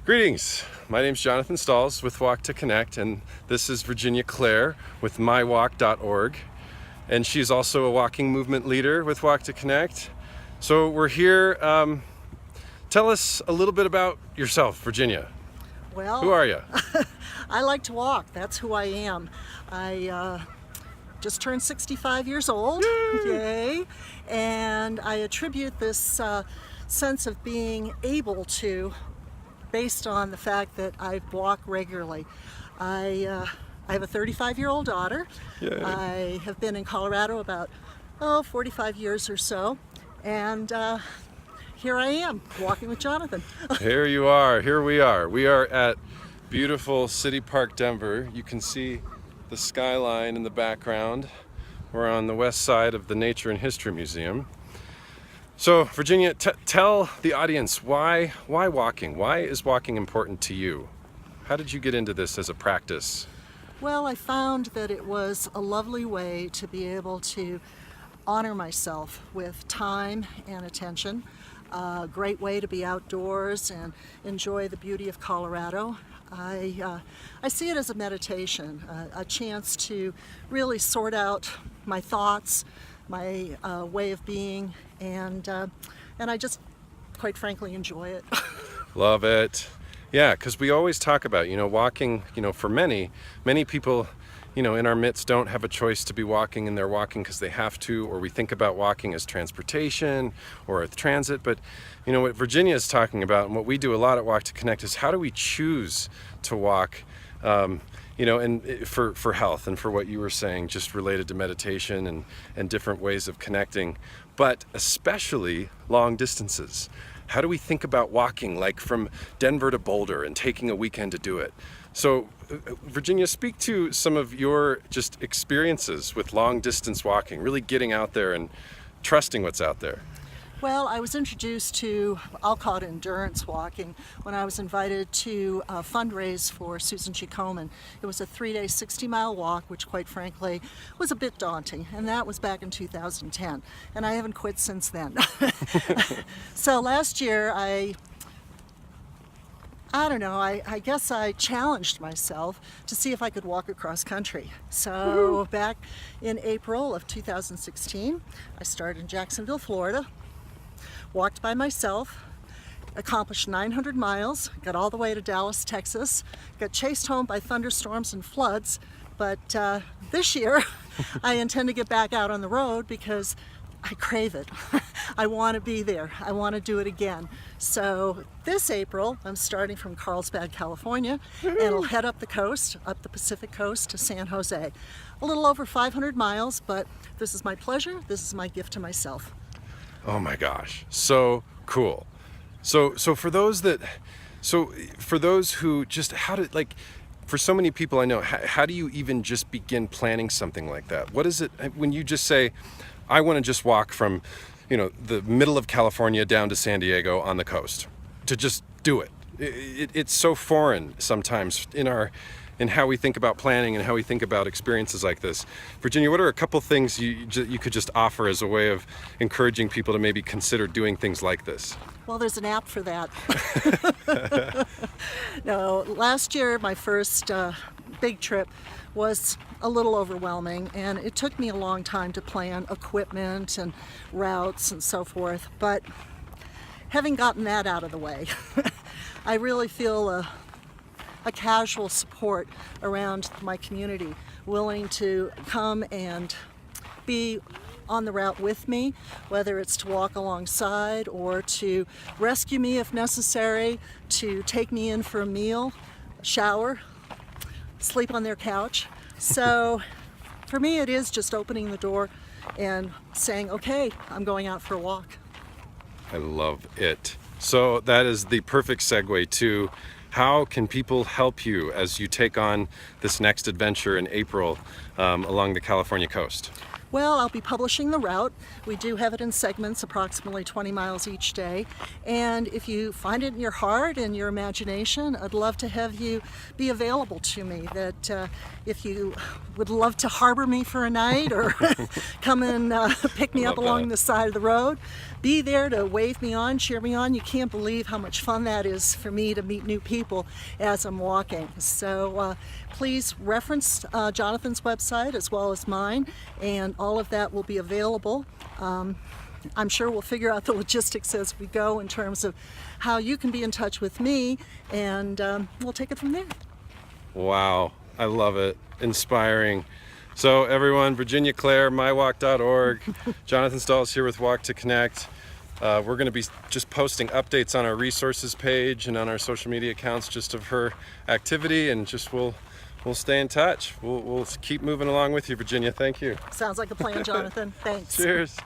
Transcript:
Greetings, my name's Jonathan Stalls with Walk to Connect, and this is Virginia Clare with mywalk.org, and she's also a walking movement leader with Walk to Connect. So we're here. Tell us a little bit about yourself, Virginia. Well, Who are you? I like to walk. That's who I am. I just turned 65 years old. Yay! And I attribute this sense of being able to based on the fact that I walk regularly. I have a 35-year-old daughter. Yay. I have been in Colorado about 45 years or so, and here I am walking with Jonathan. Here you are. Here we are. We are at beautiful City Park, Denver. You can see the skyline in the background. We're on the west side of the Nature and History Museum. So, Virginia, tell the audience why walking? Why is walking important to you? How did you get into this as a practice? Well, I found that it was a lovely way to be able to honor myself with time and attention. A great way to be outdoors and enjoy the beauty of Colorado. I see it as a meditation, a chance to really sort out my thoughts, my way of being, and I just, quite frankly, enjoy it. Love it. Yeah, because we always talk about, walking, for many people, in our midst don't have a choice to be walking, and they're walking because they have to, or we think about walking as transportation or as transit. But, what Virginia is talking about and what we do a lot at Walk to Connect is how do we choose to walk, and for health and for what you were saying, just related to meditation and different ways of connecting, but especially long distances. How do we think about walking, like from Denver to Boulder and taking a weekend to do it? So, Virginia, speak to some of your just experiences with long distance walking, really getting out there and trusting what's out there. Well, I was introduced to, I'll call it endurance walking, when I was invited to fundraise for Susan G. Komen. It was a 3-day, 60-mile walk, which quite frankly was a bit daunting, and that was back in 2010, and I haven't quit since then. So last year I guess I challenged myself to see if I could walk across country. So back in April of 2016, I started in Jacksonville, Florida. Walked by myself, accomplished 900 miles, got all the way to Dallas, Texas, got chased home by thunderstorms and floods, but this year I intend to get back out on the road because I crave it. I want to be there. I want to do it again. So this April, I'm starting from Carlsbad, California, and I'll head up the coast, up the Pacific coast to San Jose. A little over 500 miles, but this is my pleasure. This is my gift to myself. Oh my gosh, so cool. So for those who just, for so many people I know, how do you even just begin planning something like that? What is it when you just say, I want to just walk from, the middle of California down to San Diego on the coast, to just do it? It's so foreign sometimes in how we think about planning and how we think about experiences like this. Virginia, what are a couple things you could just offer as a way of encouraging people to maybe consider doing things like this? Well, there's an app for that. No, last year my first big trip was a little overwhelming, and it took me a long time to plan equipment and routes and so forth. But having gotten that out of the way, I really feel a casual support around my community, willing to come and be on the route with me, whether it's to walk alongside or to rescue me if necessary, to take me in for a meal, shower, sleep on their couch. So for me, it is just opening the door and saying, okay, I'm going out for a walk. I love it. So that is the perfect segue to how can people help you as you take on this next adventure in April along the California coast? Well, I'll be publishing the route. We do have it in segments, approximately 20 miles each day. And if you find it in your heart and your imagination, I'd love to have you be available to me. That if you would love to harbor me for a night or come and pick me up Love along that. the side of the road, be there to wave me on, cheer me on. You can't believe how much fun that is for me to meet new people as I'm walking. So please reference Jonathan's website as well as mine, and all of that will be available. I'm sure we'll figure out the logistics as we go in terms of how you can be in touch with me, and we'll take it from there. Wow, I love it. Inspiring. So everyone, Virginia Clare, mywalk.org. Jonathan Stahl is here with Walk to Connect. We're going to be just posting updates on our resources page and on our social media accounts just of her activity, and just we'll stay in touch. We'll keep moving along with you, Virginia. Thank you. Sounds like a plan, Jonathan. Thanks. Cheers.